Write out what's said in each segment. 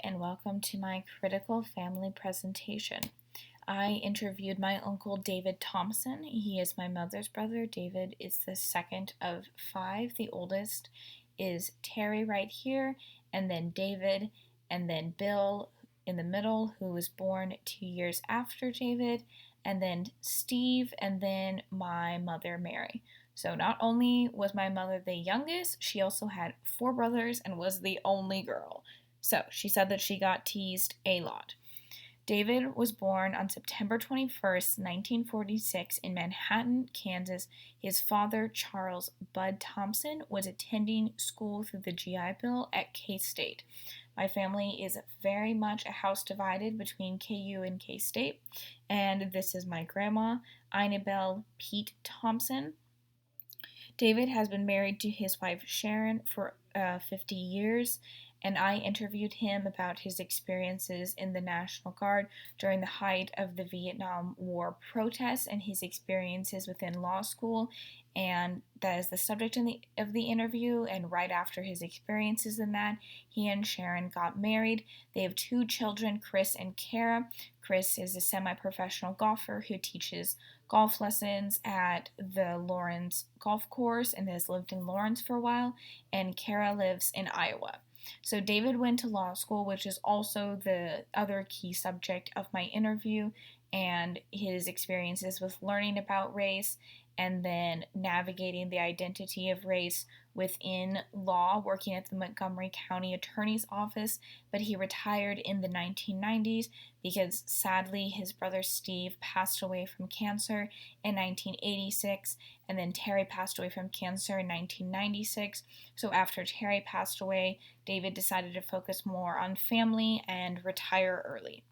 And welcome to my critical family presentation. I interviewed my uncle David Thompson. He is my mother's brother. David is the second of five. The oldest is Terry right here, and then David, and then Bill in the middle, who was born 2 years after David, and then Steve, and then my mother Mary. So not only was my mother the youngest, she also had four brothers and was the only girl. So she said that she got teased a lot. David was born on September 21st, 1946, in Manhattan, Kansas. His father, Charles Bud Thompson, was attending school through the GI Bill at K State. My family is very much a house divided between KU and K State, and this is my grandma, Inabelle Pete Thompson. David has been married to his wife Sharon for 50 years, and I interviewed him about his experiences in the National Guard during the height of the Vietnam War protests and his experiences within law school. And that is the subject of the interview. And right after his experiences in that, he and Sharon got married. They have two children, Chris and Kara. Chris is a semi professional golfer who teaches golf lessons at the Lawrence golf course and has lived in Lawrence for a while. And Kara lives in Iowa. So David went to law school, which is also the other key subject of my interview, and his experiences with learning about race and then navigating the identity of race within law, working at the Montgomery County Attorney's Office. But he retired in the 1990s because sadly his brother Steve passed away from cancer in 1986, and then Terry passed away from cancer in 1996. So after Terry passed away, David decided to focus more on family and retire early.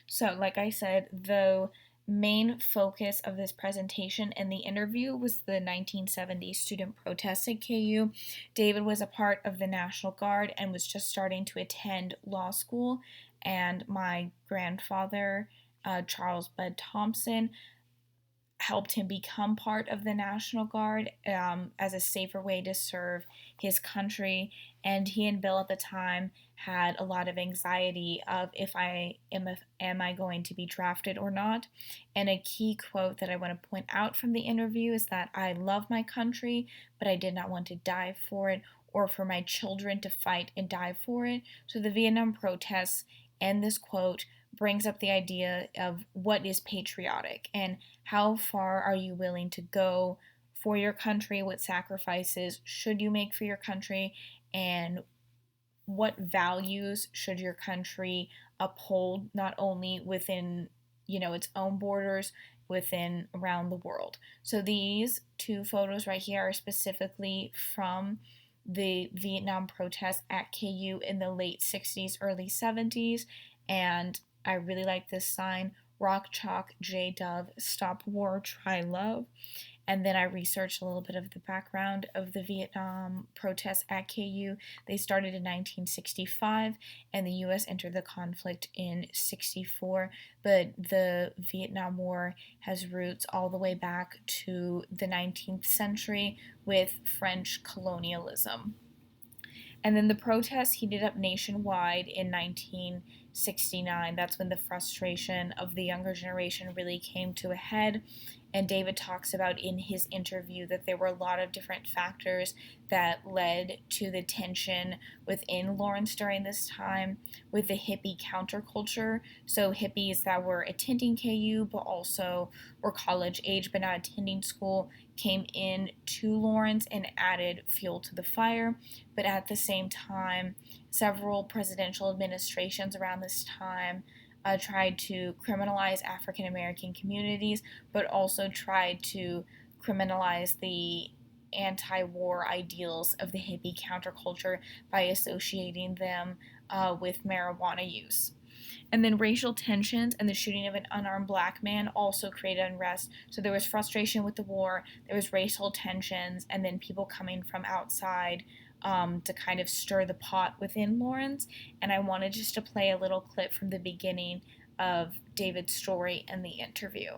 So, like I said, the main focus of this presentation and the interview was the 1970 student protests at KU. David was a part of the National Guard and was just starting to attend law school, and my grandfather, Charles Bud Thompson, helped him become part of the National Guard as a safer way to serve his country. And he and Bill at the time had a lot of anxiety of if I am I going to be drafted or not. And a key quote that I want to point out from the interview is that I love my country, but I did not want to die for it or for my children to fight and die for it. So the Vietnam protests and this quote brings up the idea of what is patriotic and how far are you willing to go for your country, what sacrifices should you make for your country, and what values should your country uphold not only within its own borders, within around the world. So these two photos right here are specifically from the Vietnam protests at KU in the late 60s, early 70s, and I really like this sign, Rock Chalk J Dove, Stop War, Try Love. And then I researched a little bit of the background of the Vietnam protests at KU. They started in 1965, and the U.S. entered the conflict in 64. But the Vietnam War has roots all the way back to the 19th century with French colonialism. And then the protests heated up nationwide in 1969. That's when the frustration of the younger generation really came to a head. And David talks about in his interview that there were a lot of different factors that led to the tension within Lawrence during this time with the hippie counterculture. So hippies that were attending KU but also were college age but not attending school came in to Lawrence and added fuel to the fire. But at the same time, several presidential administrations around this time tried to criminalize African American communities, but also tried to criminalize the anti war ideals of the hippie counterculture by associating them with marijuana use. And then racial tensions and the shooting of an unarmed black man also created unrest. So there was frustration with the war, there was racial tensions, and then people coming from outside to kind of stir the pot within Lawrence. And I wanted just to play a little clip from the beginning of David's story and the interview.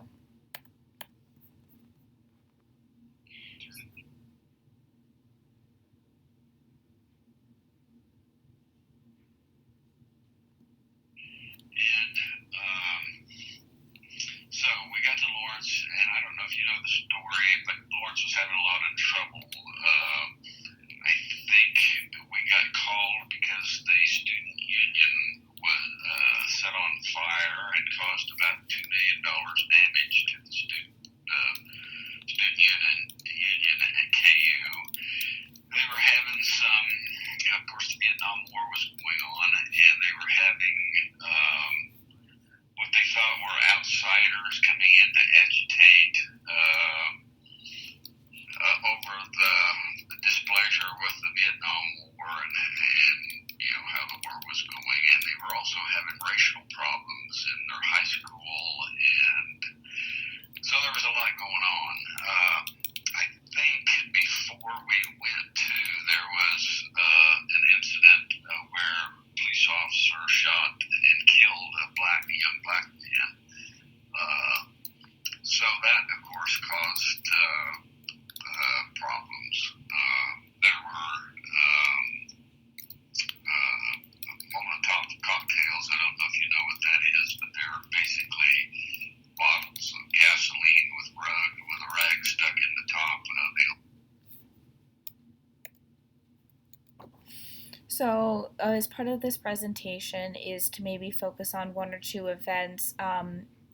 So, as part of this presentation is to maybe focus on one or two events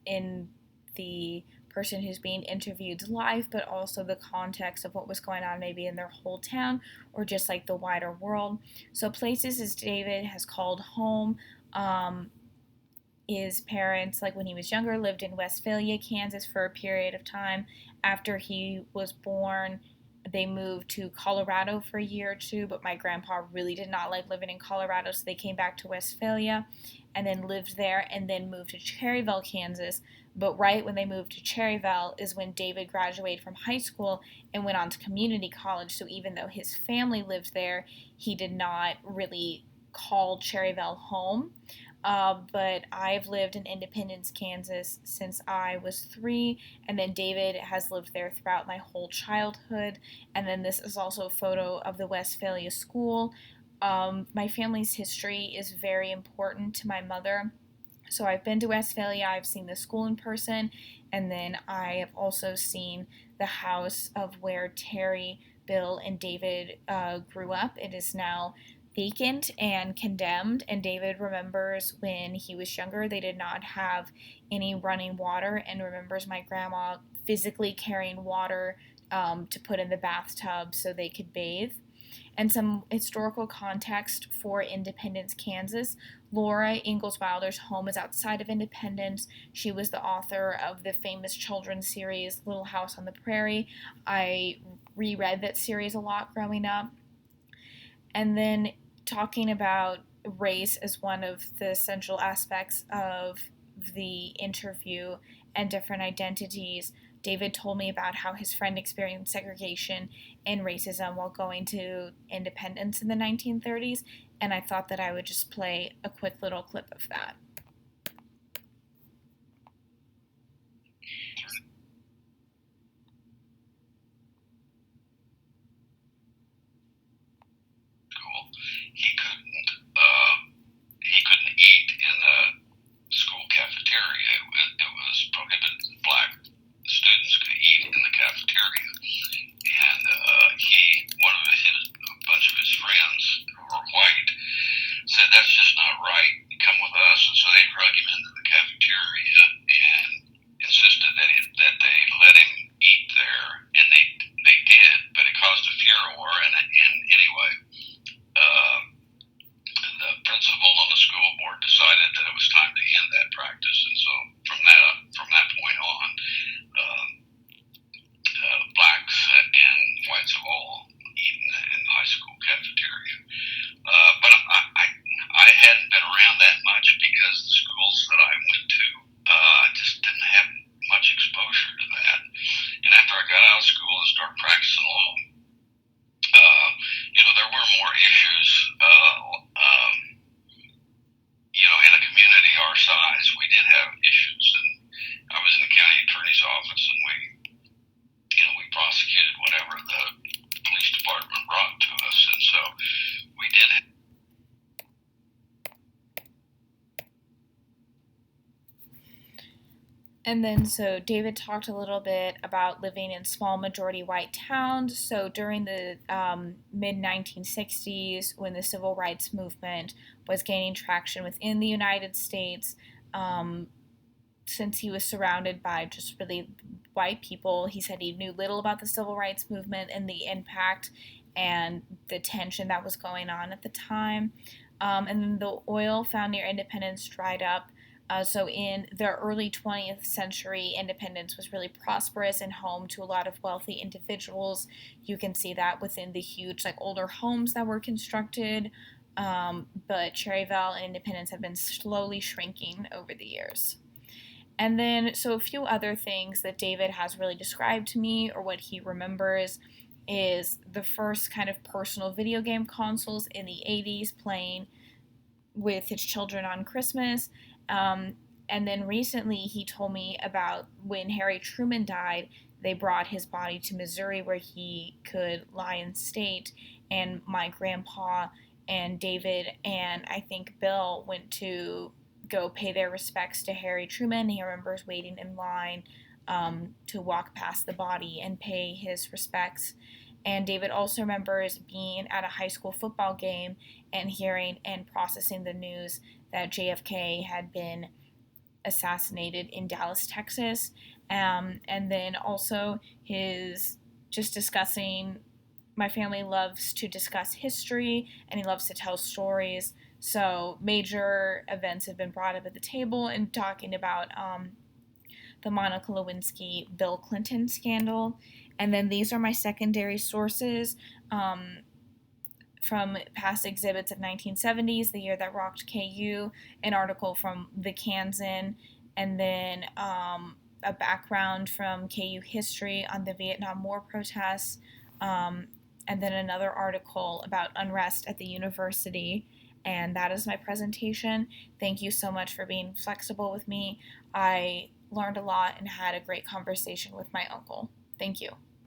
in the person who's being interviewed's life, but also the context of what was going on maybe in their whole town or just like the wider world. So, places as David has called home. His parents, like when he was younger, lived in Westphalia, Kansas for a period of time. After he was born, they moved to Colorado for a year or two, but my grandpa really did not like living in Colorado, so they came back to Westphalia and then lived there and then moved to Cherryville, Kansas. But right when they moved to Cherryville is when David graduated from high school and went on to community college. So even though his family lived there, he did not really call Cherryville home. But I've lived in Independence, Kansas since I was 3, and then David has lived there throughout my whole childhood. And then this is also a photo of the Westphalia School. My family's history is very important to my mother. So I've been to Westphalia, I've seen the school in person, and then I have also seen the house of where Terry, Bill, and David grew up. It is now vacant and condemned, and David remembers when he was younger they did not have any running water, and remembers my grandma physically carrying water to put in the bathtub so they could bathe. And some historical context for Independence, Kansas. Laura Ingalls Wilder's home is outside of Independence. She was the author of the famous children's series Little House on the Prairie. I reread that series a lot growing up. And then talking about race as one of the central aspects of the interview and different identities. David told me about how his friend experienced segregation and racism while going to Independence in the 1930s, and I thought that I would just play a quick little clip of that. School. He couldn't eat in the school cafeteria. It was prohibited. Black students could eat in the cafeteria, and a bunch of his friends who were white said that's just not right. You come with us, and so they drug him into the cafeteria and insisted that they let him eat there, and they did, but it caused a furor. And anyway, the principal on the school board decided that it was time to end that practice, and so from that point on, blacks and whites have all eaten in the high school cafeteria. But I hadn't been around that much because the schools that I went to just didn't have much exposure to that. And after I got out of school and started practicing law, there were more issues. In a community our size, we did have issues, and I was in the county attorney's office, and we prosecuted whatever the police department brought to us, and so we did. And then, so David talked a little bit about living in small majority white towns. So during the mid 1960s, when the civil rights movement was gaining traction within the United States, since he was surrounded by just really white people, he said he knew little about the civil rights movement and the impact and the tension that was going on at the time. And then the oil found near Independence dried up. So in the early 20th century, Independence was really prosperous and home to a lot of wealthy individuals. You can see that within the huge, older homes that were constructed. But Cherryville and Independence have been slowly shrinking over the years. And then, so a few other things that David has really described to me, or what he remembers, is the first kind of personal video game consoles in the 80s playing with his children on Christmas. And then recently he told me about when Harry Truman died, they brought his body to Missouri where he could lie in state. And my grandpa and David and I think Bill went to go pay their respects to Harry Truman. He remembers waiting in line to walk past the body and pay his respects. And David also remembers being at a high school football game and hearing and processing the news that JFK had been assassinated in Dallas, Texas. And then also his just discussing, my family loves to discuss history and he loves to tell stories. So major events have been brought up at the table and talking about the Monica Lewinsky Bill Clinton scandal. And then these are my secondary sources. From past exhibits of 1970s, the year that rocked KU, an article from the Kansan, and then a background from KU history on the Vietnam War protests, um, and then another article about unrest at the university. And that is my presentation. Thank you so much for being flexible with me. I learned a lot and had a great conversation with my uncle. Thank you.